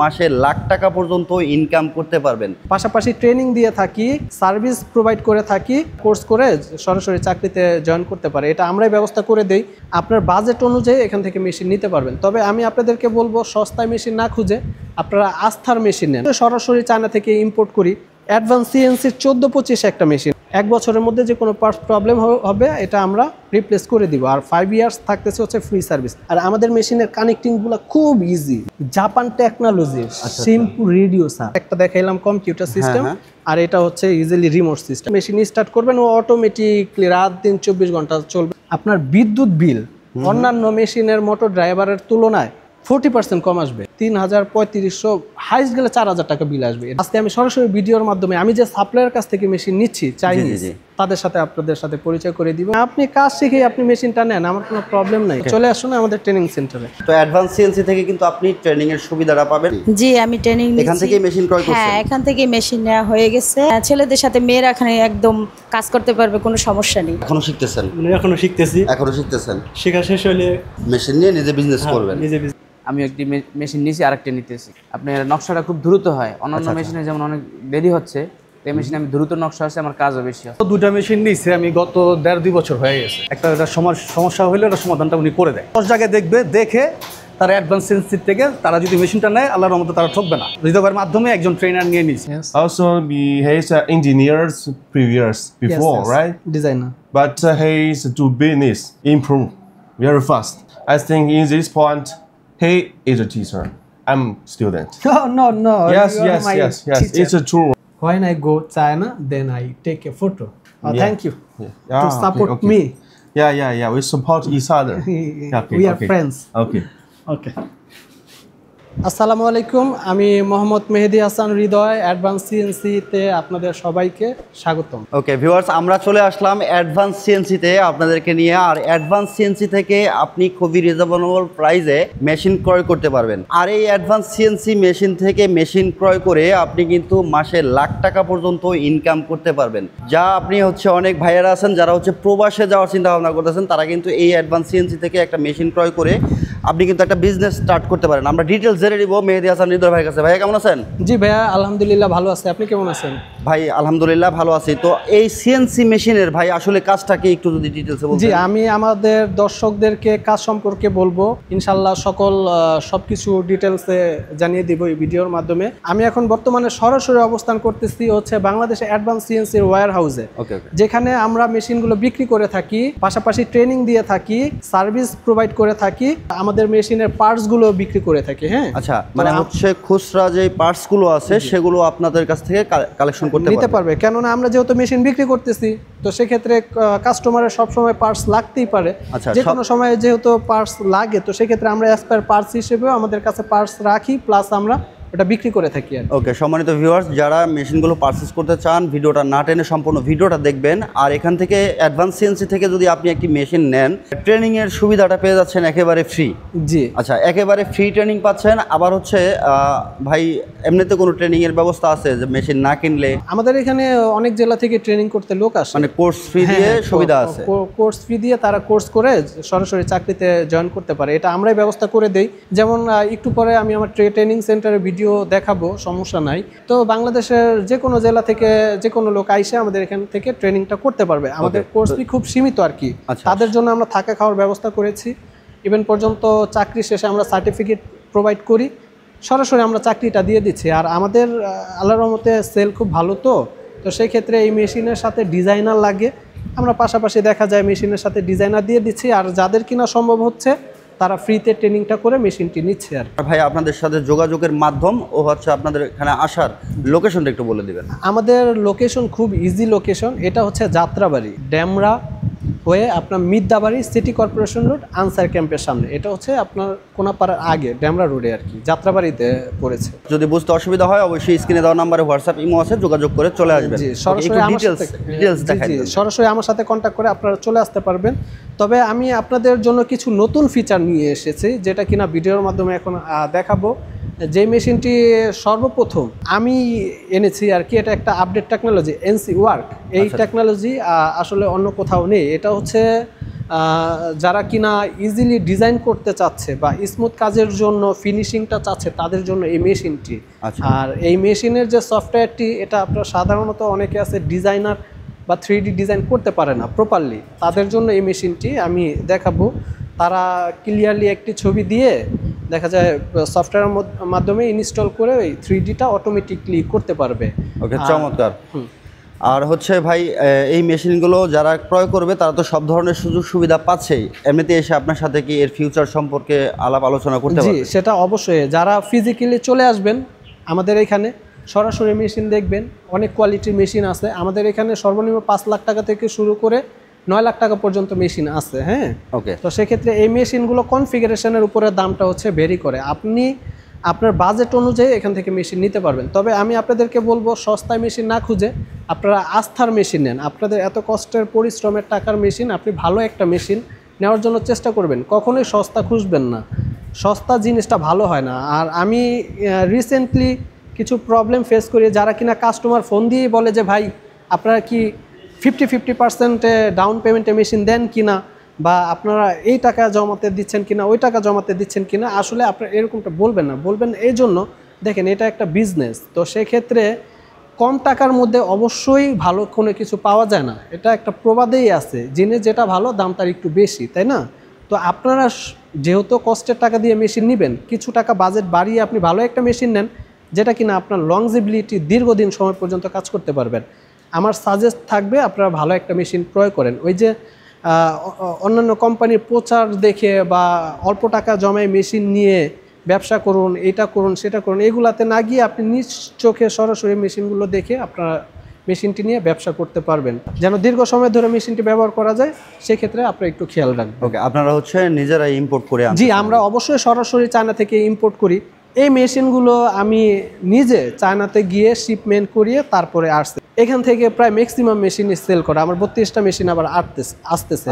মাসে লাখ টাকা পর্যন্ত ইনকাম করতে পারবেন। পাশাপাশি ট্রেনিং দিয়ে থাকি, সার্ভিস প্রোভাইড করে থাকি, কোর্স করে সরাসরি চাকরিতে জয়েন করতে পারে। এটা আমরাই ব্যবস্থা করে দেই। আপনার বাজেট অনুযায়ী এখান থেকে মেশিন নিতে পারবেন। তবে আমি আপনাদেরকে বলবো, সস্তায় মেশিন না খুঁজে আপনারা আস্থার মেশিন নেন। সরাসরি চায়না থেকে ইম্পোর্ট করি। অ্যাডভান্স সিএনসির 1425 একটা মেশিন, 1 বছরের মধ্যে যে কোনো পার্টস প্রবলেম হবে এটা আমরা রিপ্লেস করে দিব। আর 5 ইয়ার্স থাকতেছে হচ্ছে ফ্রি সার্ভিস। আর আমাদের মেশিনের কানেক্টিংগুলো খুব easy, Japan technology, simple reducer. একটা দেখাইলাম কম্পিউটার সিস্টেম, আর এটা হচ্ছে easily remote system. Machine start করবেন ও অটোমেটিকলি রাত দিন 24 ঘন্টা চলবে। আপনার বিদ্যুৎ বিল অন্যান্য মেশিনের মোটর ড্রাইভারের তুলনায় 40% কম আসবে। 3500, হাইস্ট গেলে 4000 টাকা বিল আসবে। আজকে আমি সরাসরি ভিডিওর মাধ্যমে আমি যে সাপ্লায়ার কাছ থেকে মেশিন নিচ্ছি চাইনিজ, তাদের সাথে আপনাদের সাথে পরিচয় করে দিব। আপনি কাজ শিখে আপনি মেশিনটা নেন, আমার কোনো প্রবলেম নাই। চলে আসুন আমাদের ট্রেনিং সেন্টারে। তো অ্যাডভান্স সিএনসি থেকে কিন্তু আপনি ট্রেনিং এর সুবিধাটা পাবেন। জি, আমি ট্রেনিং নিচ্ছি। এখান থেকে মেশিন ক্রয় করছেন? হ্যাঁ, এখান থেকে মেশিন নেওয়া হয়ে গেছে। ছেলেদের সাথে মেয়েরা এখানে একদম কাজ করতে পারবে, কোনো সমস্যা নেই। এখনো শিখতেছেন? এখনো শিখতেছি। এখনো শিখতেছেন? শেখা শেষ হলে মেশিন নিয়ে নিজে বিজনেস করবেন? আমি একটি মেশিন নিয়েছি, আরেকটা নিতেছি। আপনার নকশাটা খুব দ্রুত হয়, অন্যান্য মেশিনে যেমন অনেক দেরি হচ্ছে, এই মেশিনে আমি দ্রুত নকশা আছে, আমার কাজও বেশি হয়। দুটা মেশিন নিয়েছি আমি গত 1.5-2 বছর হয়ে গেছে। একটা সমস্যা হলে ওটা সমাধানটা উনি করে দেয়। 10 জায়গায় দেখে তারা অ্যাডভান্স সেন্সির থেকে তারা যদি মেশিনটা নেয়, আল্লাহর রহমতে তারা ঠকবে না। হৃদয়ের মাধ্যমে একজন ট্রেনার নিয়ে নিয়েছি। Also, he is an engineer previous before, yes. right? Designer. But he is to business improve very fast. I think in this point, he is a teacher. I'm student. No. Yes. You are my teacher. It's a true. When I go China, then I take a photo. Thank you Yeah. to support okay. me. Yeah. We support each other. We are friends. Okay. আসসালামু আলাইকুম, আমি মোহাম্মদ মেহেদি হাসান হৃদয়, advance সিএনসিতে আপনাদের সবাইকে স্বাগতম। Okay viewers, আমরা চলে আসলাম advance সিএনসিতে আপনাদেরকে নিয়ে। আর অ্যাডভান্স সিএনসি থেকে আপনি খুবই রিজনেবল প্রাইসে মেশিন ক্রয় করতে পারবেন। আর এই অ্যাডভান্স সিএনসি মেশিন থেকে মেশিন ক্রয় করে আপনি কিন্তু মাসে লাখ টাকা পর্যন্ত ইনকাম করতে পারবেন। যা আপনি হচ্ছে অনেক ভাইয়ারা আছেন যারা হচ্ছে প্রবাসে যাওয়ার চিন্তা ভাবনা করতেছেন, তারা কিন্তু এই অ্যাডভান্স সিএনসি থেকে একটা মেশিন ক্রয় করে আপনি কিন্তু একটা বিজনেস স্টার্ট করতে পারেন। আমরা ডিটেলস জেনে নিব মেহেদি হাসান হৃদয় ভাইয়ের কাছে। ভাইয়া কেমন আছেন? জি ভাইয়া, আলহামদুলিল্লাহ ভালো আছে। আপনি কেমন আছেন? ভাই আলহামদুলিল্লাহ ভালো আছি। তো এই সিএনসি মেশিনের ভাই আসলে কাজটা কি একটু যদি ডিটেলসে বলতেন? জি, আমি আমাদের দর্শকদেরকে কাজ সম্পর্কে বলবো ইনশাল্লাহ। সবকিছু ডিটেলসে জানিয়ে দিব এই ভিডিওর মাধ্যমে। আমি এখন বর্তমানে সরাসরি অবস্থান করতেছি হচ্ছে বাংলাদেশে অ্যাডভান্স সিএনসির ওয়্যার হাউসে, যেখানে আমরা মেশিনগুলো বিক্রি করে থাকি, পাশাপাশি ট্রেনিং দিয়ে থাকি, সার্ভিস প্রোভাইড করে থাকি, আমাদের মেশিনের পার্টসগুলো বিক্রি করে থাকি। হ্যাঁ, আচ্ছা, মানে হচ্ছে খুচরা যে পার্টসগুলো আছে সেগুলো আপনাদের কাছ থেকে কালেকশন করতে নিতে পারবে। কেননা আমরা যেহেতু মেশিন বিক্রি করতেছি, তো সেক্ষেত্রে কাস্টমারের সবসময় পার্টস লাগতেই পারে। যে কোনো সময় যেহেতু পার্টস লাগে, তো সেক্ষেত্রে আমরা স্পেয়ার পার্টস হিসেবেও আমাদের কাছে পার্টস রাখি, প্লাস আমরা এটা বিক্রি করে থাকি। ওকে, সম্মানিত ভিউয়ার্স, যারা মেশিনগুলো পারচেস করতে চান ভিডিওটা না টেনে সম্পূর্ণ ভিডিওটা দেখবেন। আর এখান থেকে অ্যাডভান্স সিএনসি থেকে যদি আপনি একটি মেশিন নেন, ট্রেনিংয়ের সুবিধাটা পেয়ে যাচ্ছেন একেবারে ফ্রি। জি আচ্ছা, একেবারে ফ্রি ট্রেনিং পাচ্ছেন। আবার হচ্ছে ভাই এমনিতে কোনো ট্রেনিংয়ের ব্যবস্থা আছে যে মেশিন না কিনলে? আমাদের এখানে অনেক জেলা থেকে ট্রেনিং করতে লোক আসে, মানে কোর্স ফি দিয়ে সুবিধা আছে। কোর্স ফি দিয়ে তারা কোর্স করে সরাসরি চাকরিতে জয়েন করতে পারে। এটা আমরাই ব্যবস্থা করে দেই। যেমন একটু পরে আমি আমার ট্রেনিং সেন্টারের ভিডিও দেখাবো, সমস্যা নাই। তো বাংলাদেশের যে কোনো জেলা থেকে যে কোনো লোক আইসে আমাদের এখান থেকে ট্রেনিংটা করতে পারবে। আমাদের কোর্স ফি খুব সীমিত আর কি। তাদের জন্য আমরা থাকা খাওয়ার ব্যবস্থা করেছি। ইভেন পর্যন্ত চাকরি শেষে আমরা সার্টিফিকেট প্রোভাইড করি, সরাসরি আমরা চাকরিটা দিয়ে দিচ্ছি। আর আমাদের আল্লাহর রহমতে সেল খুব ভালো। তো সেই ক্ষেত্রে এই মেশিনের সাথে ডিজাইনার লাগে, আমরা পাশাপাশি দেখা যায় মেশিনের সাথে ডিজাইনার দিয়ে দিচ্ছি। আর যাদের কিনা সম্ভব হচ্ছে তারা ফ্রিতে ট্রেনিংটা করে মেশিনটি নিচ্ছে। আর ভাই আপনাদের সাথে যোগাযোগের মাধ্যম ও হচ্ছে আপনাদের এখানে আসার লোকেশনটা একটু বলে দিবেন। আমাদের লোকেশন খুব ইজি লোকেশন। এটা হচ্ছে যাত্রাবাড়ি ড্যামরা হয়ে আপনার মিদ্যাবাড়ি সিটি কর্পোরেশন রোড আনসার ক্যাম্পের সামনে। এটা হচ্ছে আপনার কোনাপাড়ার আগে ড্যামরা রোডে আর কি, যাত্রাবাড়িতে পড়েছে। যদি বুঝতে অসুবিধা হয় অবশ্যই স্ক্রিনে দেওয়া নাম্বারে হোয়াটসঅ্যাপ ইমো আছে, যোগাযোগ করে চলে আসবেন। সরাসরি আমার সাথে কন্ট্যাক্ট করে আপনারা চলে আসতে পারবেন। তবে আমি আপনাদের জন্য কিছু নতুন ফিচার নিয়ে এসেছি, যেটা কিনা ভিডিওর মাধ্যমে এখন দেখাবো। যে মেশিনটি সর্বপ্রথম আমি এনেছি আর কি, এটা একটা আপডেট টেকনোলজি, এনসি ওয়ার্ক। এই টেকনোলজি আসলে অন্য কোথাও নেই। এটা হচ্ছে যারা কিনা ইজিলি ডিজাইন করতে চাচ্ছে বা স্মুথ কাজের জন্য ফিনিশিংটা চাচ্ছে তাদের জন্য এই মেশিনটি। আচ্ছা। আর এই মেশিনের যে সফটওয়্যারটি, এটা আপনার সাধারণত অনেকে আছে ডিজাইনার বা 3D ডিজাইন করতে পারে না প্রপারলি, তাদের জন্য এই মেশিনটি আমি দেখাবো। তারা ক্লিয়ারলি একটি ছবি দিয়ে দেখা যায় সফটওয়্যারের মাধ্যমে ইনস্টল করে ওই 3Dটা অটোমেটিকলি করতে পারবে। ওকে, চমৎকার। আর হচ্ছে ভাই, এই মেশিনগুলো যারা ক্রয় করবে তারা তো সব ধরনের সুযোগ সুবিধা পাচ্ছেই, এমনিতে এসে আপনার সাথে কি এর ফিউচার সম্পর্কে আলাপ আলোচনা করতে জি, পারবে? সেটা অবশ্যই। যারা ফিজিক্যালি চলে আসবেন আমাদের এখানে, সরাসরি মেশিন দেখবেন, অনেক কোয়ালিটির মেশিন আছে আমাদের এখানে। সর্বনিম্ন 5 লাখ টাকা থেকে শুরু করে 9 লাখ টাকা পর্যন্ত মেশিন আছে। হ্যাঁ, ওকে। তো সেক্ষেত্রে এই মেশিনগুলো কনফিগারেশনের উপরে দামটা হচ্ছে ভেরি করে। আপনি আপনার বাজেট অনুযায়ী এখান থেকে মেশিন নিতে পারবেন। তবে আমি আপনাদেরকে বলবো সস্তায় মেশিন না খুঁজে আপনারা আস্থার মেশিন নেন। আপনাদের এত কষ্টের পরিশ্রমের টাকার মেশিন, আপনি ভালো একটা মেশিন নেওয়ার জন্য চেষ্টা করবেন, কখনোই সস্তা খুঁজবেন না। সস্তা জিনিসটা ভালো হয় না। আর আমি রিসেন্টলি কিছু প্রবলেম ফেস করি, যারা কিনা কাস্টমার ফোন দিয়েই বলে যে ভাই আপনারা কি 50% ডাউন পেমেন্টে মেশিন দেন কিনা, বা আপনারা এই টাকা জমাতে দিচ্ছেন কিনা, ওই টাকা জমাতে দিচ্ছেন কিনা। আসলে আপনারা এরকমটা বলবেন না, বলবেন এই জন্য দেখেন এটা একটা বিজনেস। তো সেক্ষেত্রে কম টাকার মধ্যে অবশ্যই ভালো কোনো কিছু পাওয়া যায় না, এটা একটা প্রবাদেই আছে, জিনিস যেটা ভালো দাম তার একটু বেশি, তাই না? তো আপনারা যেহেতু কষ্টের টাকা দিয়ে মেশিন নেবেন, কিছু টাকা বাজেট বাড়িয়ে আপনি ভালো একটা মেশিন নেন যেটা কিনা আপনার লংজিবিলিটি দীর্ঘদিন সময় পর্যন্ত কাজ করতে পারবেন। আমার সাজেস্ট থাকবে আপনারা ভালো একটা মেশিন ক্রয় করেন। ওই যে অন্যান্য কোম্পানির প্রচার দেখে বা অল্প টাকা জমায় মেশিন নিয়ে ব্যবসা করুন, এটা করুন সেটা করুন, এগুলাতে না গিয়ে আপনি নিজ চোখে সরাসরি মেশিনগুলো দেখে আপনারা মেশিনটি নিয়ে ব্যবসা করতে পারবেন, যেন দীর্ঘ সময় ধরে মেশিনটি ব্যবহার করা যায়। সেক্ষেত্রে আপনারা একটু খেয়াল রাখবেন। ওকে, আপনারা হচ্ছে নিজেরাই ইম্পোর্ট করে আনতে জি, পারেন? আমরা অবশ্যই সরাসরি চায়না থেকে ইম্পোর্ট করি। এই মেশিনগুলো আমি নিজে চায়নাতে গিয়ে শিপমেন্ট করিয়ে তারপরে আসছে। এখান থেকে প্রায় ম্যাক্সিমাম মেশিন সেল করা। আমার 32টা মেশিন আবার আসতেছে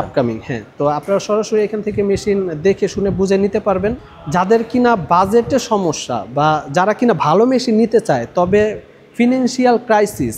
আপকামিং। হ্যাঁ, তো আপনারা সরাসরি এখান থেকে মেশিন দেখে শুনে বুঝে নিতে পারবেন। যাদের কিনা বাজেটে সমস্যা বা যারা কিনা ভালো মেশিন নিতে চায় তবে ফিনান্সিয়াল ক্রাইসিস,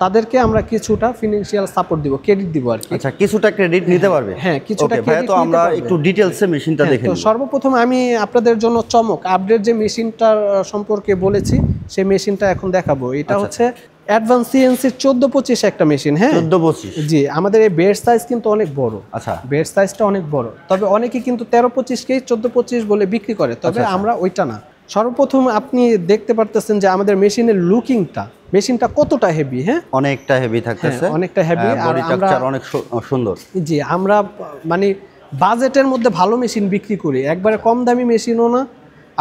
তাদেরকে আমরা কিছুটা ফিনান্সিয়াল সাপোর্ট দিব, ক্রেডিট দিব আর কি। আচ্ছা, কিছুটা ক্রেডিট নিতে পারবে? হ্যাঁ, কিছুটা ক্রেডিট। তো আমরা একটু ডিটেইলসে মেশিনটা দেখে তো নিই। সর্বপ্রথম আমি আপনাদের জন্য চমক আপডেট যে মেশিনটার সম্পর্কে বলেছি সেই মেশিনটা এখন দেখাবো। এটা হচ্ছে অ্যাডভান্স সিএনসি 1425 একটা মেশিন। হ্যাঁ, 1425। জি, আমাদের এই বেড সাইজ কিন্তু অনেক বড়। আচ্ছা, বেড সাইজটা অনেক বড়, তবে অনেকে কিন্তু 1325কেই 1425 বলে বিক্রি করে, তবে আমরা ওইটা না। সর্বপ্রথম আপনি দেখতে পারতেছেন যে আমাদের মেশিনের লুকিংটা, মেশিনটা কতটা হেভি। হ্যাঁ, অনেকটা হেভি থাকতেছে, অনেকটা হেভি। আর বডি আমরা স্ট্রাকচার অনেক সুন্দর। জি, আমরা মানে বাজেটের মধ্যে ভালো মেশিন বিক্রি করি, একবারে কম দামি মেশিনও না,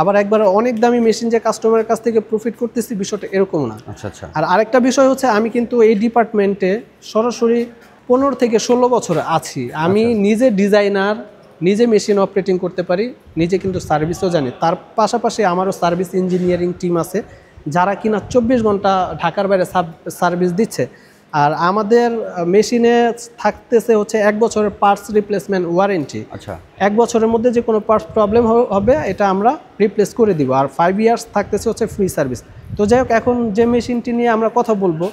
আবার একবারে অনেক দামি মেশিন যে কাস্টমারের কাছ থেকে প্রফিট করতেছি, বিষয়টা এরকম না। আচ্ছা আচ্ছা। আর আরেকটা বিষয় হচ্ছে আমি কিন্তু এই ডিপার্টমেন্টে সরাসরি 15 থেকে 16 বছর আছি। আমি নিজে ডিজাইনার, নিজে মেশিন অপারেটিং করতে পারি, নিজে কিন্তু সার্ভিসও জানি। তার পাশাপাশি আমারও সার্ভিস ইঞ্জিনিয়ারিং টিম আছে যারা কিনা 24 ঘন্টা ঢাকার বাইরে সার্ভিস দিচ্ছে। আর আমাদের মেশিনে থাকতেছে হচ্ছে 1 বছরের পার্টস রিপ্লেসমেন্ট ওয়ারেন্টি। আচ্ছা, 1 বছরের মধ্যে যে কোনো পার্টস প্রবলেম হবে এটা আমরা রিপ্লেস করে দিব। আর 5 ইয়ার্স থাকতেছে হচ্ছে ফ্রি সার্ভিস। তো যাই হোক, এখন যে মেশিনটি নিয়ে আমরা কথা বলবো,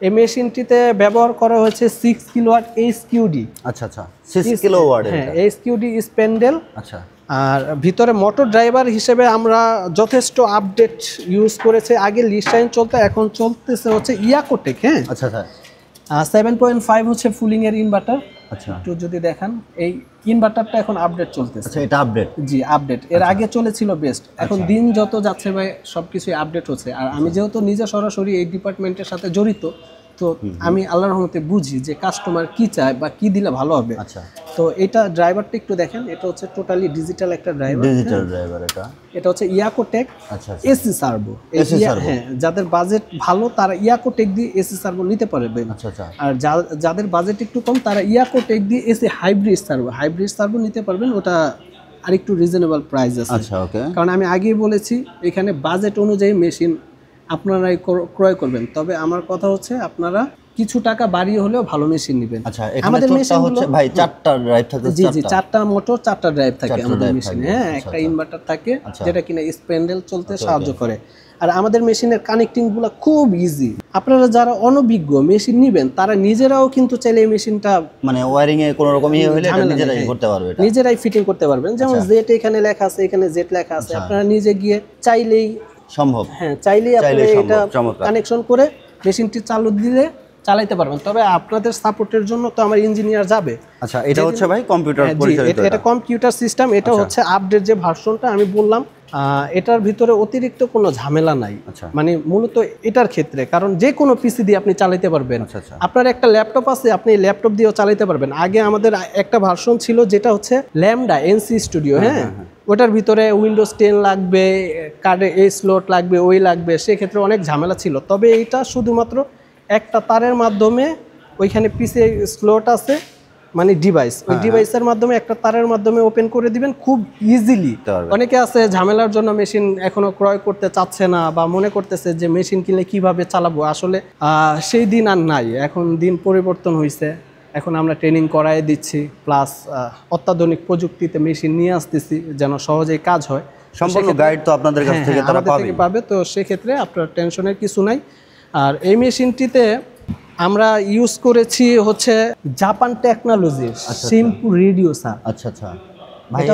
এই মেশিনটিতে ব্যবহার করা হয়েছে 6 কিলোওয়াট এইচকিউডি। আচ্ছা আচ্ছা, 6 কিলোওয়াট। হ্যাঁ, এইচকিউডি স্প্যান্ডেল। আচ্ছা, আর ভিতরে মোটর ড্রাইভার হিসেবে আমরা যথেষ্ট আপডেট ইউজ করেছে। আগে লিস্টাইন চলতো, এখন চলতেছে হচ্ছে ইয়াকোটেক। হ্যাঁ, আচ্ছা আচ্ছা। 7.5 হচ্ছে ফুলিং এর ইনভার্টার। আচ্ছা, একটু যদি দেখান, এই ইনভার্টারটা এখন আপডেট চলতেছে। আচ্ছা, এটা আপডেট? জি, আপডেট। এর আগে চলেছিল বেস্ট, এখন দিন যত যাচ্ছে ভাই সবকিছুই আপডেট হচ্ছে। আর আমি যেহেতু নিজে সরাসরি এই ডিপার্টমেন্টের সাথে জড়িত, তো আমি আল্লাহর রহমতে বুঝি যে কাস্টমার কি চায় বা কি দিলে ভালো হবে। আচ্ছা, তো এটা ড্রাইভারটা একটু দেখেন, এটা হচ্ছে টোটালি ডিজিটাল একটা ড্রাইভার। ডিজিটাল ড্রাইভার এটা হচ্ছে ইয়াকোটেক আচ্ছা, এসি সার্ভো। হ্যাঁ, যাদের বাজেট ভালো তারা ইয়াকোটেক দিয়ে এসি সার্ভো নিতে পারবে। আচ্ছা আচ্ছা। আর যাদের বাজেট একটু কম তারা ইয়াকোটেক দিয়ে এসি হাইব্রিড সার্ভো নিতে পারবেন। ওটা আরেকটু রিজনেবল প্রাইস আছে। আচ্ছা, ওকে। কারণ আমি আগেই বলেছি এখানে বাজেট অনুযায়ী মেশিন আপনারাই ক্রয় করবেন। তবে আমার কথা হচ্ছে আপনারা কিছু টাকা বাড়িয়ে হলেও ভালো মেশিন নেবেন। আচ্ছা, আমাদের মেশিন হচ্ছে ভাই 4টা ড্রাইভ থাকে। জি জি, 4টা মোটর 4টা ড্রাইভ থাকে আমাদের মেশিনে। হ্যাঁ, একটা ইনভার্টার থাকে যেটা কিনা স্প্যান্ডেল চলতে সাহায্য করে। আর আমাদের মেশিনের কানেক্টিংগুলো খুব ইজি। আপনারা যারা অনভিজ্ঞ মেশিন নেবেন তারা নিজেরাও কিন্তু চাইলে এই মেশিনটা মানে ওয়্যারিং এ কোনো রকম ইয়ে হলে এটা ঝামেলা নেই, নিজেরাই হ্যাঁ। করতে পারবে এটা। নিজেরাই ফিটিং করতে পারবেন। যেমন জেট এখানে লেখা আছে, এখানে জেট লেখা আছে, আপনারা নিজে গিয়ে চাইলেই সম্ভব। হ্যাঁ চাইলেই আপনারা চাইলেই সম্ভব, এটা চমৎকার। কানেকশন করে মেশিনটি চালু দিলে চালাইতে পারবেন। তবে আপনাদের সাপোর্টের জন্য তো আমার ইঞ্জিনিয়ার যাবে। আচ্ছা, এটা হচ্ছে ভাই কম্পিউটার হ্যাঁ, জি, পরিচালিত এটা কম্পিউটার সিস্টেম। এটা হচ্ছে আপডেট যে ভার্সনটা আমি বললাম, এটার ভিতরে অতিরিক্ত কোনো ঝামেলা নাই। আচ্ছা। মানে মূলত এটার ক্ষেত্রে, কারণ যে কোনো পিসি দিয়ে আপনি চালাতে পারবেন। আচ্ছা, আচ্ছা। আপনার একটা ল্যাপটপ আছে, আপনি ল্যাপটপ দিয়েও চালাতে পারবেন। আগে আমাদের একটা ভার্সন ছিল যেটা হচ্ছে ল্যামডা এনসি স্টুডিও, হ্যাঁ, ওটার ভিতরে উইন্ডোজ 10 লাগবে, কার্ডে এই স্লট লাগবে, ওই লাগবে, সেক্ষেত্রে অনেক ঝামেলা ছিল। তবে এইটা শুধুমাত্র একটা তারের মাধ্যমে, ওইখানে পিসি স্লট আছে মানে ডিভাইস, ওই ডিভাইসের মাধ্যমে একটা তারের মাধ্যমে ওপেন করে দিবেন খুব ইজিলি। অনেকে আছে ঝামেলার জন্য মেশিন এখনো ক্রয় করতে চাচ্ছে না বা মনে করতেছে যে মেশিন কিনলে কিভাবে চালাবো। আসলে সেই দিন আর নাই, এখন দিন পরিবর্তন হয়েছে। এখন আমরা ট্রেনিং করাই দিচ্ছি, প্লাস অত্যাধুনিক প্রযুক্তিতে মেশিন নিয়ে আসতেছি যেন সহজেই কাজ হয়। সম্পূর্ণ গাইড তো আপনাদের কাছ থেকে তারা পাবে। তো সেক্ষেত্রে আপনার টেনশনের কিছু নাই। আর এই মেশিনটিতে আমরা ইউজ করেছি হচ্ছে জাপান টেকনোলজির সিম্পল রিডিউসার। আচ্ছা আচ্ছা ভাই,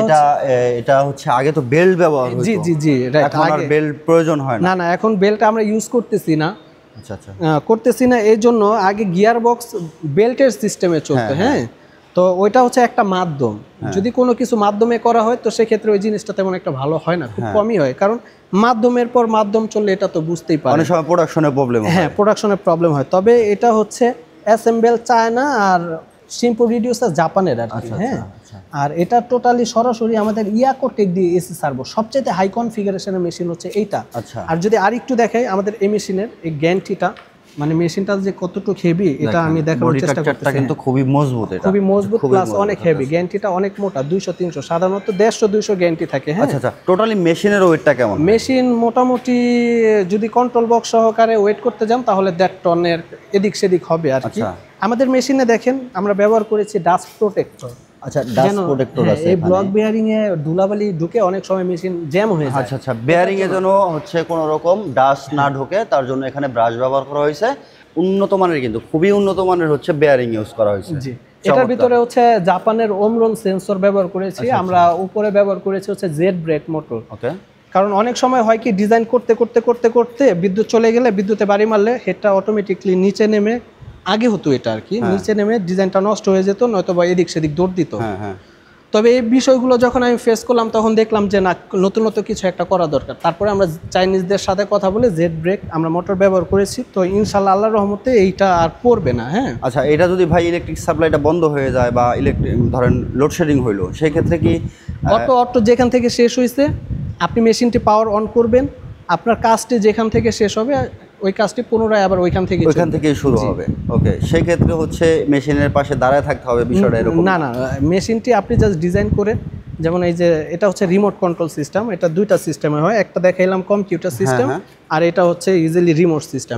এটা হচ্ছে আগে তো বেল্ট ব্যবহার হতো। জি জি জি, এখন আর বেল্ট প্রয়োজন হয় না। না, এখন বেল্ট আমরা ইউজ করতেছি না। আচ্ছা আচ্ছা, করতেছি না এই জন্য আগে গিয়ার বক্স বেল্টের সিস্টেমে চলতো, হ্যাঁ। তো ওইটা হচ্ছে একটা মাধ্যম, যদি কোনো কিছু মাধ্যমে করা হয় তো সেক্ষেত্রে ওই জিনিসটা তেমন একটা ভালো হয় না, খুব কমই হয়। কারণ মাধ্যমের পর মাধ্যম চললে এটা তো বুঝতেই পারে, অনেক সময় প্রোডাকশনের প্রবলেম হয়। হ্যাঁ, প্রোডাকশনের প্রবলেম হয়। তবে এটা হচ্ছে অ্যাসেম্বল চায়না আর সিম্পল রিডিউসার জাপানের আর কি, হ্যাঁ। আর এটা টোটালি সরাসরি আমাদের ইয়াকো টেক দিয়ে এসি সার্ভো, সবচেয়ে হাই কনফিগারেশনের মেশিন হচ্ছে এইটা। আচ্ছা, আর যদি আরেকটু দেখাই আমাদের এই মেশিনের এই গ্যান্টিটা, মানে মেশিনটা যে কতটুকু হেভি এটা আমি দেখানোর চেষ্টা করতেছি। কিন্তু খুবই মজবুত, এটা খুবই মজবুত প্লাস অনেক হেভি। গ্যান্টিটা অনেক মোটা, 200-300, সাধারণত 150-200 গ্যান্টি থাকে, হ্যাঁ। আচ্ছা আচ্ছা, টোটালি মেশিনের ওয়েটটা কেমন? মেশিন মোটামুটি যদি কন্ট্রোল বক্স সহকারে ওয়েট করতে যান তাহলে 1.5 টনের এদিক সেদিক হবে আর কি। আমাদের মেশিনে দেখেন আমরা ব্যবহার করেছি ডাস্ট প্রোটেক্টর। আচ্ছা, ডাস্ট প্রোটেক্টর আছে। এই ব্লক বেয়ারিং এ ধুলাবালি ঢুকে অনেক সময় মেশিন জ্যাম হয়ে যায়। আচ্ছা আচ্ছা, বেয়ারিং এর জন্য হচ্ছে কোনো রকম ডাস্ট না ঢোকে তার জন্য এখানে ব্রাশ ব্যবহার করা হয়েছে। উন্নত মানের, কিন্তু খুবই উন্নত মানের হচ্ছে বেয়ারিং ইউজ করা হয়েছে। জি, এটার ভিতরে হচ্ছে জাপানের ওমরন সেন্সর ব্যবহার করেছি আমরা। উপরে ব্যবহার করেছি হচ্ছে জেড ব্রেক মোটর। ওকে, কারণ অনেক সময় হয় কি ডিজাইন করতে করতে করতে করতে বিদ্যুৎ চলে গেলে বিদ্যুতে বাড়ি মারলে হেডটা অটোমেটিকলি নিচে নেমে, আগে হতো এটা আর কি, নিচে নেমে ডিজাইনটা নষ্ট হয়ে যেত, নয়তো বা এদিক সেদিক দৌড় দিত। তবে এই বিষয়গুলো যখন আমি ফেস করলাম তখন দেখলাম যে না, নতুন কিছু একটা করা দরকার। তারপরে আমরা চাইনিজদের সাথে কথা বলে জেড ব্রেক আমরা মোটর ব্যবহার করেছি। তো ইনশাল্লাহ আল্লাহর রহমতে এইটা আর পড়বে না, হ্যাঁ। আচ্ছা, এটা যদি ভাই ইলেকট্রিক সাপ্লাইটা বন্ধ হয়ে যায় বা ধরেন লোডশেডিং হইলো, সেই ক্ষেত্রে কি অটো যেখান থেকে শেষ হয়েছে আপনি মেশিনটি পাওয়ার অন করবেন, আপনার কাজটি যেখান থেকে শেষ হবে ওই কাজটি পুনরায় আবার ওইখান থেকেই শুরু হবে। ওকে, সেই ক্ষেত্রে হচ্ছে মেশিনের পাশে দাঁড়ায় থাকতে হবে বিষয়টা এরকম না? না, মেশিনটি আপনি জাস্ট ডিজাইন করে, যেমন এই যে এটা হচ্ছে রিমোট কন্ট্রোল সিস্টেম, এটা দুইটা সিস্টেমে হয়, একটা দেখাইলাম কম্পিউটার সিস্টেম আর এটা হচ্ছে ইজিলি রিমোট সিস্টেম।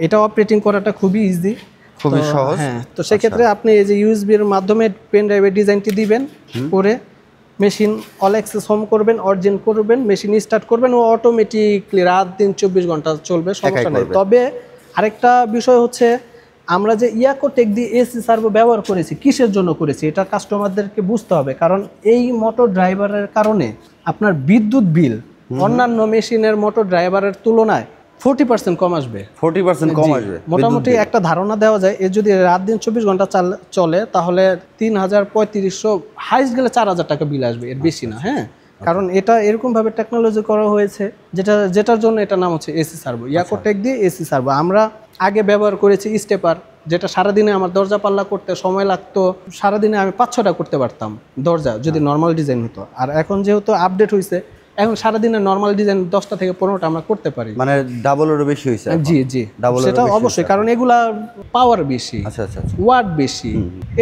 এটা অপারেটিং করাটা খুবই ইজি, খুবই সহজ, হ্যাঁ। তো সেক্ষেত্রে আপনি এই যে ইউএসবির মাধ্যমে পেন ড্রাইভের ডিজাইনটি দিবেন, করে মেশিন অল অ্যাক্সেস হোম করবেন, অরিজিন করবেন, মেশিন স্টার্ট করবেন, ও অটোমেটিকলি রাত দিন 24 ঘন্টা চলবে, সমস্যা নেই। তবে আরেকটা বিষয় হচ্ছে আমরা যে ইয়াকো টেক দিয়ে এসি সার্ভো ব্যবহার করেছি, কিসের জন্য করেছি এটা কাস্টমারদেরকে বুঝতে হবে। কারণ এই মোটর ড্রাইভারের কারণে আপনার বিদ্যুৎ বিল অন্যান্য মেশিনের মোটর ড্রাইভারের তুলনায় 40% কম আসবে। 40% কম আসবে মোটামুটি একটা ধারণা দেওয়া যায়, এর যদি রাত দিন 24 ঘন্টা চলে তাহলে 3000-3500, হাইস্ট গেলে 4000 টাকা বিল আসবে, এর বেশি না, হ্যাঁ। কারণ এটা এরকমভাবে টেকনোলজি করা হয়েছে যেটার জন্য এটা নাম হচ্ছে এসি সার্ভো, ইয়াকো টেক দিয়ে এসি সার্ভো। আমরা আগে ব্যবহার করেছি স্টেপার, যেটা সারাদিনে আমার দরজা পাল্লা করতে সময় লাগতো, সারাদিনে আমি 5-6টা করতে পারতাম দরজা যদি নর্মাল ডিজাইন হতো। আর এখন যেহেতু আপডেট হয়েছে, এখন সারাদিনে নর্মাল ডিজাইন 10টা থেকে 15টা আমরা করতে পারি, মানে ডাবলেরও বেশি হয়েছে। জি জি, সেটা অবশ্যই, কারণ এগুলা পাওয়ার বেশি, আচ্ছা আচ্ছা, ওয়াট বেশি,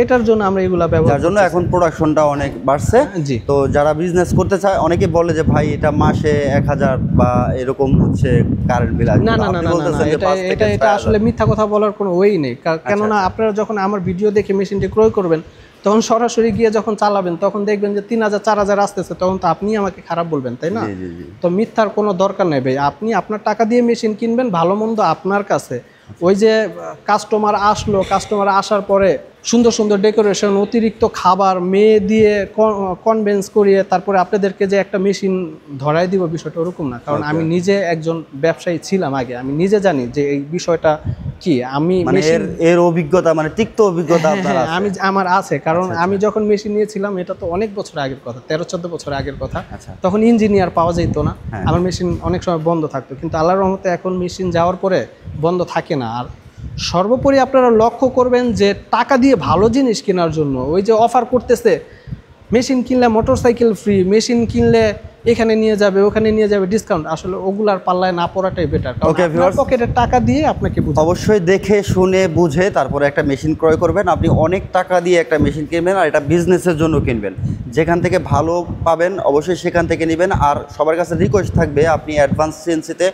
এটার জন্য আমরা এগুলা ব্যবহার, যার জন্য এখন প্রোডাকশনটা অনেক বাড়ছে। জি, তো যারা বিজনেস করতে চায় অনেকে বলে যে ভাই এটা মাসে 1000 বা এরকম হচ্ছে কারেন্ট বিল আসবে। না না না না, এটা আসলে মিথ্যা কথা বলার কোনো ওয়েই নেই। কেননা আপনারা যখন আমার ভিডিও দেখে মেশিনটি ক্রয় করবেন তখন সরাসরি গিয়ে যখন চালাবেন তখন দেখবেন যে 3000 4000 আসতেছে, তখন তো আপনি আমাকে খারাপ বলবেন, তাই না? জি জি জি। তো মিথ্যার কোনো দরকার নেই ভাই, আপনি আপনার টাকা দিয়ে মেশিন কিনবেন, ভালো মন্দ আপনার কাছে। ওই যে কাস্টমার আসলো, কাস্টমার আসার পরে সুন্দর সুন্দর ডেকোরেশন, অতিরিক্ত খাবার, মেয়ে দিয়ে কনভেন্স করিয়ে তারপরে আপনাদেরকে যে একটা মেশিন ধরাই দিব, বিষয়টা ওরকম না। কারণ আমি নিজে একজন ব্যবসায়ী ছিলাম আগে, আমি নিজে জানি যে এই বিষয়টা কি। আমি মানে এর অভিজ্ঞতা, মানে তিক্ত অভিজ্ঞতা আপনার আছে? আমি আমার আছে, কারণ আমি যখন মেশিন নিয়েছিলাম এটা তো অনেক বছর আগের কথা, 13-14 বছর আগের কথা। তখন ইঞ্জিনিয়ার পাওয়া যেত না, আমার মেশিন অনেক সময় বন্ধ থাকতো, কিন্তু আল্লাহর রহমতে এখন মেশিন যাওয়ার পরে বন্ধ থাকে না। আর সর্বোপরি আপনারা লক্ষ্য করবেন যে টাকা দিয়ে ভালো জিনিস কেনার জন্য ওই যে অফার করতেছে, মেশিন কিনলে মোটরসাইকেল ফ্রি, মেশিন কিনলে এখানে নিয়ে যাবে, ওখানে নিয়ে যাবে ডিসকাউন্ট, আসলে ওগুলার পাল্লায় না পড়াটাই বেটার। কারণ পকেটের টাকা দিয়ে আপনাকে অবশ্যই দেখে শুনে বুঝে তারপরে একটা মেশিন ক্রয় করবেন। আপনি অনেক টাকা দিয়ে একটা মেশিন কিনবেন আর এটা বিজনেসের জন্য কিনবেন, যেখান থেকে ভালো পাবেন অবশ্যই সেখান থেকে নেবেন। আর সবার কাছে রিকোয়েস্ট থাকবে আপনি অ্যাডভান্স সিএনসিতে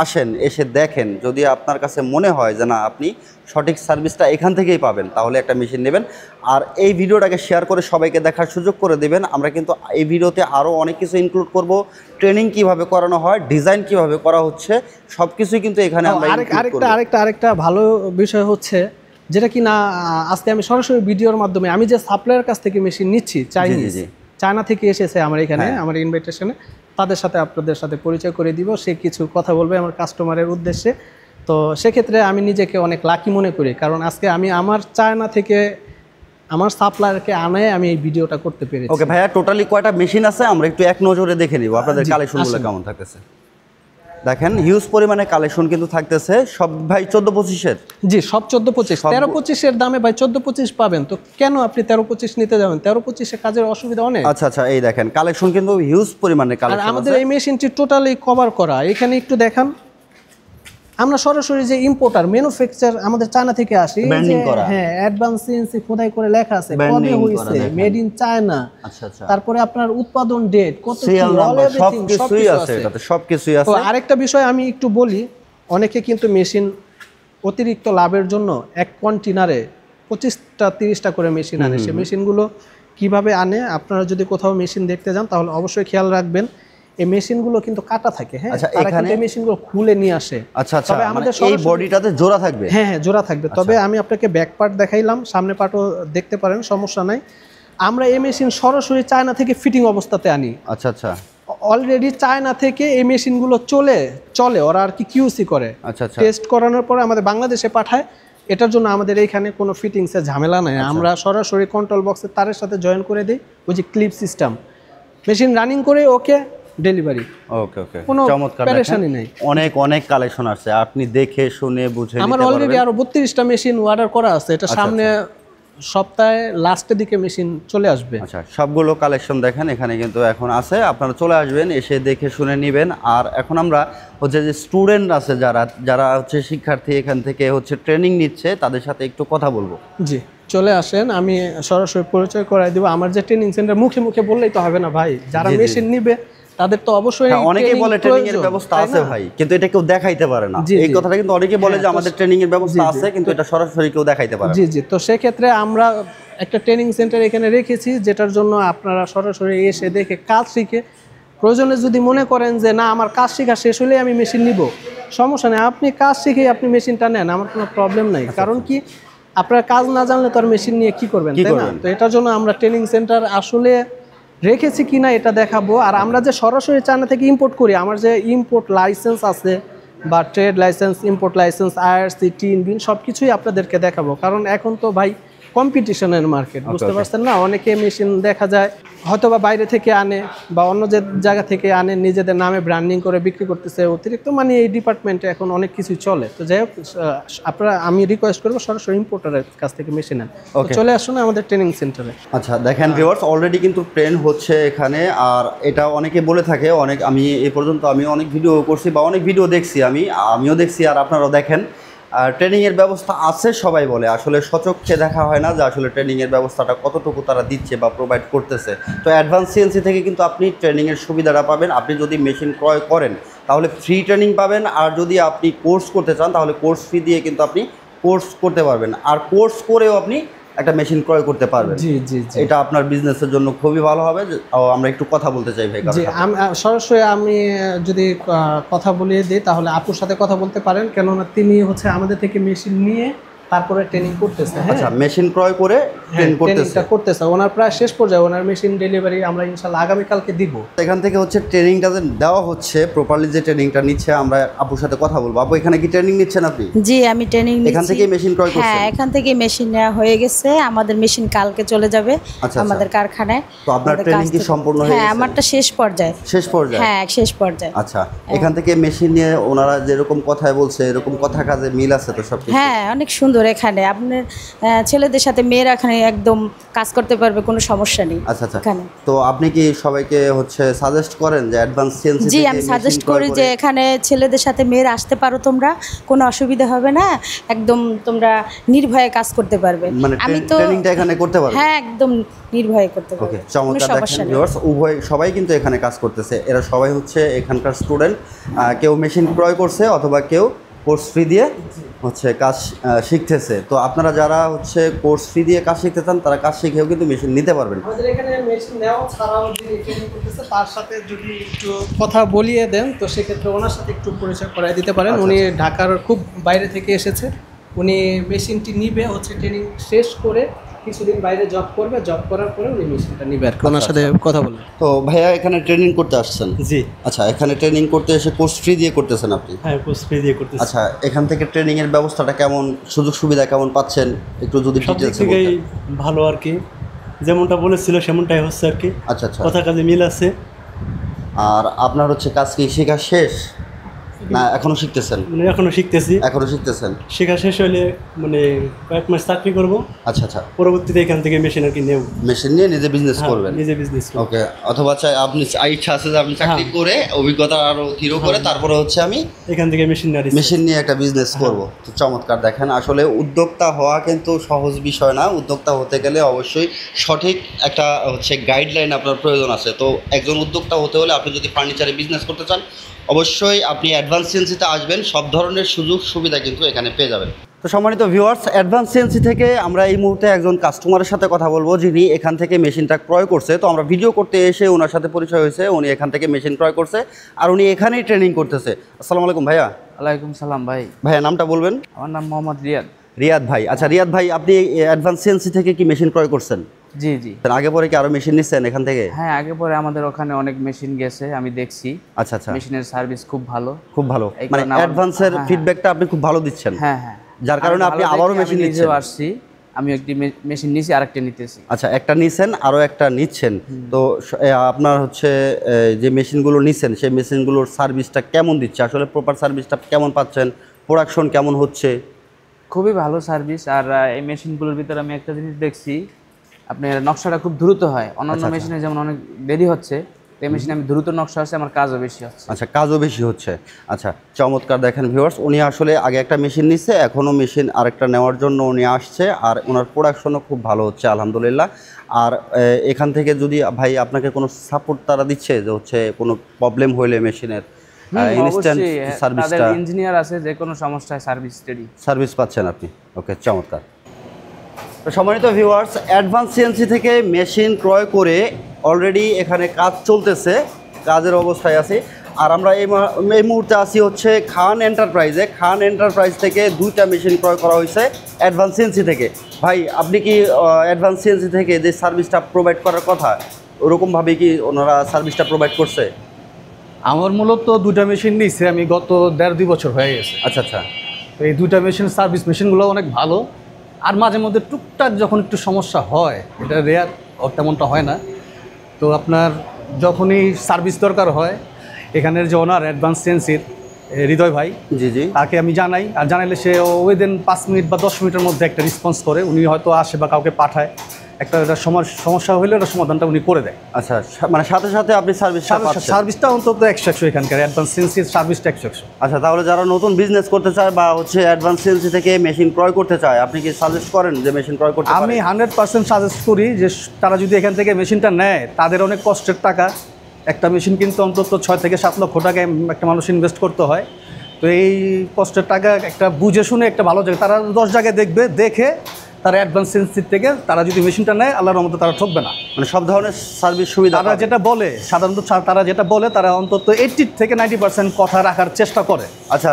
আসেন, এসে দেখেন, যদি আপনার কাছে মনে হয় যে না আপনি সঠিক সার্ভিসটা এখান থেকেই পাবেন তাহলে একটা মেশিন নেবেন। আর এই ভিডিওটাকে শেয়ার করে সবাইকে দেখার সুযোগ করে দেবেন। আমরা কিন্তু এই ভিডিওতে আরও অনেক কিছু ইনক্লুড করব, ট্রেনিং কিভাবে করানো হয়, ডিজাইন কিভাবে করা হচ্ছে, সব কিছুই কিন্তু এখানে আমরা আরেকটা ভালো বিষয় হচ্ছে যেটা কি না, আজকে আমি সরাসরি ভিডিওর মাধ্যমে আমি যে সাপ্লায়ার কাছ থেকে মেশিন নিচ্ছি, চায়না থেকে এসেছে আমার এখানে, আমার ইনভাইটেশনে, তাদের সাথে আপনাদের সাথে পরিচয় করে দিব। সে কিছু কথা বলবে আমার কাস্টমারের উদ্দেশ্যে। তো সেক্ষেত্রে আমি নিজেকে অনেক লাকি মনে করি, কারণ আজকে আমি আমার চায়না থেকে আমার সাপ্লায়ারকে আনায় আমি এই ভিডিওটা করতে পেরেছি। ওকে ভাইয়া, টোটালি কয়টা মেশিন আছে আমরা একটু এক নজরে দেখে নিব আপনাদের কালেকশনগুলো কেমন থাকতেছে। দেখেন হিউজ পরিমাণে কালেকশন কিন্তু থাকতেছে, সব ভাই 14-25-এর। জি, সব 14-25, 13-25-এর দামে ভাই 14-25 পাবেন, তো কেন আপনি 13-25 নিতে যাবেন? 13-25-এ কাজের অসুবিধা অনেক। আচ্ছা আচ্ছা, এই দেখেন কালেকশন কিন্তু হিউজ পরিমাণে কালেকশন আছে। আমাদের এই মেশিনটি টোটালি কভার করা। এখানে একটু দেখান, আমরা সরাসরি যে ইম্পোর্টার ম্যানুফ্যাকচার আমাদের চায়না থেকে আসি, হ্যাঁ অ্যাডভান্স সিএনসি খোদাই করে লেখা আছে, কবে হইছে, মেড ইন চায়না। আচ্ছা আচ্ছা, তারপরে আপনার উৎপাদন ডেট, কত সিরিয়াল নাম্বার, সবকিছুই আছে এটাতে, সবকিছুই আছে। তো আরেকটা বিষয় আমি একটু বলি, অনেকে কিন্তু মেশিন অতিরিক্ত লাভের জন্য এক কন্টেনারে 25টা-30টা করে মেশিন আনে। সে মেশিনগুলো কিভাবে আনে, আপনারা যদি কোথাও মেশিন দেখতে যান তাহলে অবশ্যই খেয়াল রাখবেন এই মেশিনগুলো কিন্তু কাটা থাকে। হ্যাঁ, তারা কিন্তু এই মেশিনগুলো খুলে নিয়ে আসে। আচ্ছা আচ্ছা, তবে আমাদের এই বডিটাতে জোড়া থাকবে। হ্যাঁ হ্যাঁ, জোড়া থাকবে। তবে আমি আপনাকে ব্যাক পার্ট দেখাইলাম, সামনে পার্টও দেখতে পারেন, সমস্যা নাই। আমরা এই মেশিন সরাসরি চায়না থেকে ফিটিং অবস্থাতে আনি। আচ্ছা আচ্ছা, অলরেডি চায়না থেকে এই মেশিনগুলো চলে ওরা আর কি কিউসি করে, আচ্ছা আচ্ছা, টেস্ট করানোর পরে আমাদের বাংলাদেশে পাঠায়। এটার জন্য আমাদের এইখানে কোনো ফিটিংসের ঝামেলা নেই। আমরা সরাসরি কন্ট্রোল বক্সের তারের সাথে জয়েন করে দিই, ওই যে ক্লিপ সিস্টেম, মেশিন রানিং করে ওকে ডেলিভারি। ওকে ওকে, কোনো চমৎকার, পেরেশানি নেই। অনেক কালেকশন আছে, আপনি দেখে শুনে বুঝে নিতে পারবেন। আমার অলরেডি আরো 32টা মেশিন অর্ডার করা আছে, এটা সামনে সপ্তাহে লাস্টের দিকে মেশিন চলে আসবে। আচ্ছা, সবগুলো কালেকশন দেখেন এখানে কিন্তু এখন আছে, আপনারা চলে আসবেন, এসে দেখে শুনে নেবেন। আর এখন আমরা হচ্ছে যে স্টুডেন্ট আছে যারা হচ্ছে শিক্ষার্থী এখান থেকে হচ্ছে ট্রেনিং নিচ্ছে, তাদের সাথে একটু কথা বলবো। জি, চলে আসেন, আমি সরাসরি পরিচয় করাই দিব। আমার যে ট্রেনিং সেন্টার, মুখে মুখে বললেই তো হবে না ভাই, যারা মেশিন নিবে তাদের তো অবশ্যই অনেকেই বলে ট্রেনিং এর ব্যবস্থা আছে ভাই, কিন্তু এটা কেউ দেখাইতে পারে না। এই কথাটা কিন্তু অনেকেই বলে যে আমাদের ট্রেনিং এর ব্যবস্থা আছে, কিন্তু এটা সরাসরি কেউ দেখাইতে পারে না। জি জি, তো সেক্ষেত্রে আমরা একটা ট্রেনিং সেন্টার এখানে রেখেছি, যেটার জন্য আপনারা সরাসরি এসে দেখে কাজ শিখে, প্রয়োজনে যদি মনে করেন যে না আমার কাজ শেখা শেষ হলে আমি মেশিন নিব, সমস্যা নেই, আপনি কাজ শিখে আপনি মেশিনটা নেন, আমার কোনো প্রবলেম নাই। কারণ কি, আপনার কাজ না জানলে তো আর মেশিন নিয়ে কি করবেন, তাই না? তো এটার জন্য আমরা ট্রেনিং সেন্টার আসলে রেখেছি কিনা এটা দেখাবো। আর আমরা যে সরাসরি চায়না থেকে ইম্পোর্ট করি, আমার যে ইম্পোর্ট লাইসেন্স আছে বা trade license, import license, IRC, TIN BIN সব কিছুই আপনাদেরকে দেখাবো। কারণ এখন তো ভাই কম্পিটিশনের মার্কেট, বুঝতে পারছেন না? অনেকে মেশিন দেখা যায় হয়তো বা বাইরে থেকে আনে বা অন্য যে জায়গা থেকে আনে, নিজেদের নামে ব্র্যান্ডিং করে বিক্রি করতেছে অতিরিক্ত, মানে এই ডিপার্টমেন্টে এখন অনেক কিছু চলে। তো যাই হোক, আপনারা, আমি রিকোয়েস্ট করবো সরাসরি ইম্পোর্টারের কাছ থেকে মেশিন নেন, চলে আসুন আমাদের ট্রেনিং সেন্টারে। আচ্ছা, দেখেন ভিউয়ার্স, অলরেডি কিন্তু ট্রেন হচ্ছে এখানে। আর এটা অনেকে বলে থাকে, আমি এই পর্যন্ত আমি অনেক ভিডিও করছি বা অনেক ভিডিও দেখছি, আমিও দেখছি আর আপনারাও দেখেন। আর ট্রেনিংয়ের ব্যবস্থা আছে সবাই বলে, আসলে সচক্ষে দেখা হয় না যে আসলে ট্রেনিংয়ের ব্যবস্থাটা কতটুকু তারা দিচ্ছে বা প্রোভাইড করতেছে। তো অ্যাডভান্স সিএনসি থেকে কিন্তু আপনি ট্রেনিংয়ের সুবিধাটা পাবেন। আপনি যদি মেশিন ক্রয় করেন তাহলে ফ্রি ট্রেনিং পাবেন, আর যদি আপনি কোর্স করতে চান তাহলে কোর্স ফি দিয়ে কিন্তু আপনি কোর্স করতে পারবেন। আর কোর্স করেও আপনি একটা মেশিন ক্রয় করতে পারবেন। জি জি জি এটা আপনার বিজনেসের জন্য খুবই ভালো হবে। আমরা একটু কথা বলতে চাই ভাই। জি সরাসরি আমি যদি কথা বলিয়ে দিই তাহলে আপুর সাথে কথা বলতে পারেন, কেননা তিনি হচ্ছে আমাদের থেকে মেশিন নিয়ে তারপরে ট্রেনিং করতেছে। আচ্ছা, মেশিন ক্রয় করে ট্রেন করতেছে ওনার প্রায় শেষ পর্যায়ে। ওনার মেশিন ডেলিভারি আমরা ইনশাআল্লাহ আগামীকালকে দিব। এখান থেকে হচ্ছে ট্রেনিংটা যে দেওয়া হচ্ছে, প্রপারলি যে ট্রেনিংটা নিচ্ছে, আমরা আপুর সাথে কথা বলবো। আপু, এখানে কি ট্রেনিং নিচ্ছেন আপনি? জি, আমি ট্রেনিং নিচ্ছি। এখান থেকে মেশিন ক্রয় করছেন? হ্যাঁ, এখান থেকে মেশিন নেওয়া হয়ে গেছে। আমাদের মেশিন কালকে চলে যাবে আমাদের কারখানায়। তো আপনার ট্রেনিং কি সম্পূর্ণ হয়ে গেছে? হ্যাঁ, আমারটা শেষ পর্যায়ে। শেষ পর্যায়ে? হ্যাঁ, শেষ পর্যায়ে। আচ্ছা, এখান থেকে মেশিন নিয়ে ওনারা যেরকম কথায় বলছে এরকম কথা কাজে মিল আছে তো সবকিছু? হ্যাঁ, অনেক সুন্দর। এখানে আপনার ছেলেদের সাথে মেয়েরা এখানে একদম কাজ করতে পারবে, কোনো সমস্যা নেই। আচ্ছা আচ্ছা, তো আপনি কি সবাইকে হচ্ছে সাজেস্ট করেন যে অ্যাডভান্স সিএনসি? জি, আমি সাজেস্ট করি যে এখানে ছেলেদের সাথে মেয়েরা আসতে পারো, তোমরা কোনো অসুবিধা হবে না, একদম তোমরা নির্ভয়ে কাজ করতে পারবে। মানে আমি তো ট্রেনিংটা এখানে করতে পারবো? হ্যাঁ, একদম নির্ভয়ে করতে পারবে। ওকে, চমৎকার। দেখেন ভিউয়ার্স, উভয় সবাই কিন্তু এখানে কাজ করতেছে। এরা সবাই হচ্ছে এখানকার স্টুডেন্ট। কেউ মেশিন ক্রয় করছে অথবা কেউ কোর্স ফি দিয়ে হচ্ছে কাজ শিখতেছে। তো আপনারা যারা হচ্ছে কোর্স ফি দিয়ে কাজ শিখতে চান তারা কাজ শিখেও কিন্তু মেশিন নিতে পারবেন। আমাদের এখানে মেশিন নেওয়া ছাড়াও যিনি ট্রেনিং করতেছে তার সাথে যদি একটু কথা বলিয়ে দেন তো সেক্ষেত্রে ওনার সাথে একটু পরিচয় করাই দিতে পারেন। উনি ঢাকার খুব বাইরে থেকে এসেছে। উনি মেশিনটি নিবে হচ্ছে ট্রেনিং শেষ করে কিছুদিন বাইরে জব করবে, জব করার পরে উনি মেশিনটা নিবে আর কি। ওনার সাথে কথা বলবেন। তো ভাইয়া এখানে ট্রেনিং করতে আসছেন? জি। আচ্ছা, এখানে ট্রেনিং করতে এসে কোর্স ফি দিয়ে করতেছেন আপনি? হ্যাঁ, কোর্স ফি দিয়ে করতেছি। আচ্ছা, এখান থেকে ট্রেনিং এর ব্যবস্থাটা কেমন, সুযোগ সুবিধা কেমন পাচ্ছেন একটু যদি সব দিক থেকেই ভালো আর কি, যেমনটা বলেছিল সেমনটাই হচ্ছে আর কি। আচ্ছা আচ্ছা, কথা কাজে মিল আছে। আর আপনার হচ্ছে কাজ কি শেখা শেষ না এখনো শিখতেছেন? মানে এখনো শিখতেছি। এখনো শিখতেছেন? শেখা শেষ হলে মানে কয়েক মাস চাকরি করব। আচ্ছা আচ্ছা, পরবর্তীতে এখান থেকে মেশিন আর কি নেব। মেশিন নিয়ে নিজে বিজনেস করবেন? নিজে বিজনেস। ওকে, অথবা আপনি ইচ্ছা আছে যে আপনি চাকরি করে অভিজ্ঞতা আরো হিরো করে তারপরে হচ্ছে আমি এখান থেকে মেশিন নিয়ে একটা বিজনেস করব। তো চমৎকার। দেখেন, আসলে উদ্যোক্তা হওয়া কিন্তু সহজ বিষয় না। উদ্যোক্তা হতে গেলে অবশ্যই সঠিক একটা হচ্ছে গাইডলাইন আপনার প্রয়োজন আছে। তো একজন উদ্যোক্তা হতে হলে আপনি যদি ফার্নিচারে বিজনেস করতে চান অবশ্যই আপনি অ্যাডভান্স সিএনসিতে আসবেন। সব ধরনের সুযোগ সুবিধা কিন্তু এখানে পেয়ে যাবেন। তো সম্মানিত ভিউয়ার্স, অ্যাডভান্স সিএনসি থেকে আমরা এই মুহূর্তে একজন কাস্টমারের সাথে কথা বলবো যিনি এখান থেকে মেশিনটা ক্রয় করছে। তো আমরা ভিডিও করতে এসে ওনার সাথে পরিচয় হয়েছে। উনি এখান থেকে মেশিন ক্রয় করছে আর উনি এখানেই ট্রেনিং করতেছে। আসসালামু আলাইকুম ভাইয়া। ওয়ালাইকুম সালাম ভাই। ভাইয়া, নামটা বলবেন? আমার নাম মোহাম্মদ রিয়াদ। রিয়াদ ভাই। আচ্ছা রিয়াদ ভাই, আপনি অ্যাডভান্স সিএনসি থেকে কি মেশিন ক্রয় করছেন? জি জি। আগে পরে কি আরো মেশিন নিচ্ছেন এখান থেকে? হ্যাঁ, আগে পরে আমাদের ওখানে অনেক মেশিন গেছে, আমি দেখছি। আচ্ছা আচ্ছা, মেশিনের সার্ভিস খুব ভালো। খুব ভালো, মানে অ্যাডভান্সের ফিডব্যাকটা আপনি খুব ভালো দিচ্ছেন। হ্যাঁ হ্যাঁ, যার কারণে আপনি আবারও মেশিন নিচ্ছেন। আসছি, আমি একটি মেশিন নিছি, আরেকটা নিতেছি। আচ্ছা, একটা নিছেন আরও একটা নিচ্ছেন। তো আপনার হচ্ছে যে মেশিনগুলো নিছেন সেই মেশিনগুলোর সার্ভিসটা কেমন দিচ্ছে, আসলে প্রপার সার্ভিসটা কেমন পাচ্ছেন, প্রোডাকশন কেমন হচ্ছে? খুবই ভালো সার্ভিস। আর এই মেশিনগুলোর ভিতরে আমি একটা জিনিস দেখছি, আপনার নকশাটা খুব দ্রুত হয়। অন্যান্য মেশিনে যেমন অনেক দেরি হচ্ছে, এই মেশিনে আমি দ্রুত নকশা হচ্ছে, আমার কাজও বেশি হচ্ছে। আচ্ছা, কাজও বেশি হচ্ছে। আচ্ছা, চমৎকার। দেখেন ভিউয়ার্স, উনি আসলে আগে একটা মেশিন নিচ্ছে, এখনও মেশিন আরেকটা নেওয়ার জন্য উনি আসছে। আর ওনার প্রোডাকশনও খুব ভালো হচ্ছে আলহামদুলিল্লাহ। আর এখান থেকে যদি ভাই আপনাকে কোনো সাপোর্ট তারা দিচ্ছে যে হচ্ছে কোনো প্রবলেম হলে মেশিনের ইনস্ট্যান্ট সার্ভিসটা? ইঞ্জিনিয়ার আছে, যে কোনো সমস্যায় সার্ভিস পাচ্ছেন আপনি? ওকে, চমৎকার। তো সম্মানিত ভিউয়ার্স, অ্যাডভান্স সিএনসি থেকে মেশিন ক্রয় করে অলরেডি এখানে কাজ চলতেছে, কাজের অবস্থায় আছে। আর আমরা এই মুহূর্তে আছি হচ্ছে খান এন্টারপ্রাইজে। খান এন্টারপ্রাইজ থেকে 2টা মেশিন ক্রয় করা হয়েছে অ্যাডভান্স সিএনসি থেকে। ভাই, আপনি কি অ্যাডভান্স সিএনসি থেকে যে সার্ভিসটা প্রোভাইড করার কথা ওরকমভাবে কি ওনারা সার্ভিসটা প্রোভাইড করছে? আমার মূলত 2টা মেশিন নিয়েছি আমি গত 1.5-2 বছর হয়ে গেছে। আচ্ছা আচ্ছা, এই 2টা মেশিন সার্ভিস মেশিনগুলো অনেক ভালো। আর মাঝে মধ্যে টুকটাক যখন একটু সমস্যা হয়, এটা রেয়ার, তেমনটা হয় না। তো আপনার যখনই সার্ভিস দরকার হয়, এখানের যে ওনার অ্যাডভান্স সিএনসির হৃদয় ভাই, জি জি, তাকে আমি জানাই। আর জানাইলে সে উইদিন 5 মিনিট বা 10 মিনিটের মধ্যে একটা রেসপন্স করে। উনি হয়তো আসে বা কাউকে পাঠায়, একটা সমস্যা হলে ওটা সমাধানটা উনি করে দেয়। আচ্ছা, মানে সাথে সাথে আপনি সার্ভিসটা অন্তত 100 এখানকার অ্যাডভান্স সিএনসির সার্ভিসটা 100। আচ্ছা, তাহলে যারা নতুন বিজনেস করতে চায় বা হচ্ছে অ্যাডভান্স সিএনসি থেকে মেশিন ক্রয় করতে চায়, আপনি কি সাজেস্ট করেন যে মেশিন ক্রয় করতে? আমি 100% সাজেস্ট করি যে তারা যদি এখান থেকে মেশিনটা নেয়, তাদের অনেক কষ্টের টাকা। একটা মেশিন কিন্তু অন্তত 6 থেকে 7 লক্ষ টাকা একটা মানুষ ইনভেস্ট করতে হয়। তো এই কষ্টের টাকা একটা বুঝে শুনে একটা ভালো জায়গায়, তারা 10 জায়গায় দেখবে, দেখে তারা অ্যাডভান্স সেন্সির থেকে তারা যদি মেশিনটা নেয় আল্লাহর রহমতে তারা ঠকবে না। মানে সব ধরনের সার্ভিস সুবিধা তারা যেটা বলে সাধারণত তারা যেটা বলে তারা অন্তত 80 থেকে 90% কথা রাখার চেষ্টা করে। আচ্ছা,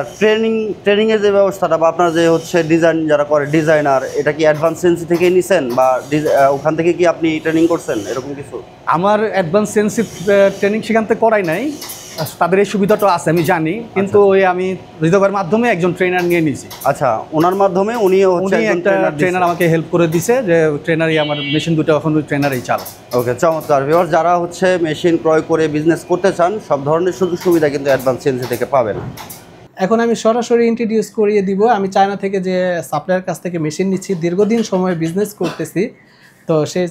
ট্রেনিংয়ের যে ব্যবস্থাটা বা আপনার যে হচ্ছে ডিজাইন যারা করে ডিজাইনার, এটা কি অ্যাডভান্স সেন্সি থেকেই নিছেন বা ওখান থেকে কি আপনি ট্রেনিং করছেন এরকম কিছু? আমার অ্যাডভান্স সেন্সি ট্রেনিং সেখান থেকে করাই নাই, তাদের এই সুবিধাটা আছে আমি জানি, কিন্তু ওই আমি হৃদয়ের মাধ্যমে একজন ট্রেনার নিয়ে নিয়েছি। আচ্ছা, ওনার মাধ্যমে উনি একটা ট্রেনার আমাকে হেল্প করে দিছে, যে ট্রেনারই আমার মেশিন দুটো এখন ওই ট্রেনারই চালায়। ওকে, চমৎকার। ভিউয়ার, যারা হচ্ছে মেশিন ক্রয় করে বিজনেস করতে চান সব ধরনের সুযোগ সুবিধা কিন্তু অ্যাডভান্স সেন্সি থেকে পাবেন। এখন আমি সরাসরি ইন্ট্রোডিউস করিয়ে দিব। আমি চায়না থেকে যে সাপ্লায়ার কাছ থেকে মেশিন নিচ্ছি, দীর্ঘদিন সময় বিজনেস করতেছি, তো সেই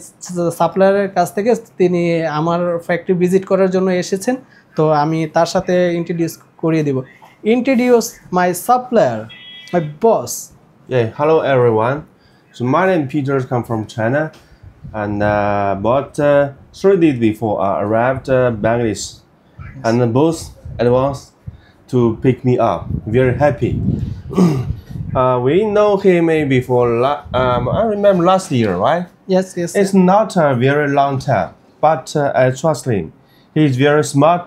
সাপ্লায়ারের কাছ থেকে তিনি আমার ফ্যাক্টরি ভিজিট করার জন্য এসেছেন, তো আমি তার সাথে ইন্ট্রোডিউস করিয়ে দিব। Introduce my supplier, my boss. Yeah, hello everyone. So my name Peter, come from China, and but 3 days before I arrived Bangladesh, and the boss advanced to pick me up. Very happy. We know him before. I remember last year, right? Yes, yes. It's not a very long time, but I trust him. He's very smart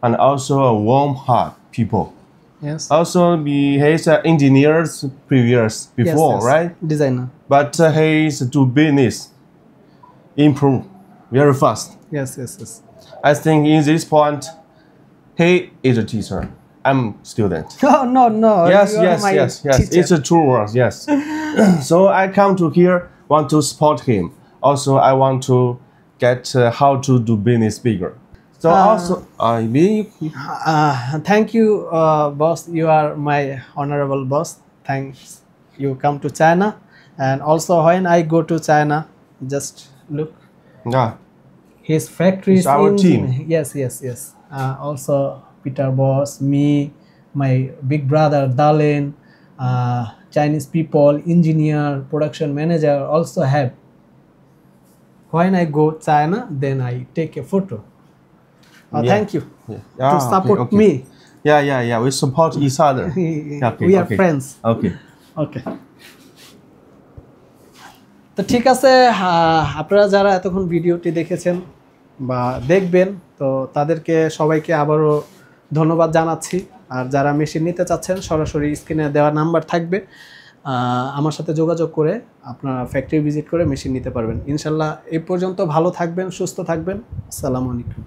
and also a warm heart people. Yes. Also, he's an engineer before, yes. right? Designer. But he's do business improve very fast. Yes, yes, yes. I think in this point, he is a teacher. I'm student. Oh, no, no. Yes, you are yes, my yes, yes. teacher. It's a true word. Yes. So I come to here, want to support him. Also, I want to get how to do business bigger. So also, Thank you, boss. You are my honorable boss. Thanks. You come to China, and also when I go to China, just look. yeah, His factory It's is our in. team. Yes, yes, yes. Also, Peter boss, me, my big brother Dalen, Chinese people, engineer, production manager also have. When I go China, then I take a photo. Yeah. Thank you yeah. to Ah, support okay. me. Yeah. We support each other. Okay, We are okay. friends. Okay. ওকে, তো ঠিক আছে। আপনারা যারা এতক্ষণ ভিডিওটি দেখেছেন বা দেখবেন, তো তাদেরকে সবাইকে আবারও ধন্যবাদ জানাচ্ছি। আর যারা মেশিন নিতে চাচ্ছেন, সরাসরি স্ক্রিনে দেওয়া নাম্বার থাকবে, আমার সাথে যোগাযোগ করে আপনারা ফ্যাক্টরি ভিজিট করে মেশিন নিতে পারবেন। ইনশাল্লাহ এই পর্যন্ত ভালো থাকবেন, সুস্থ থাকবেন। আসসালামু আলাইকুম।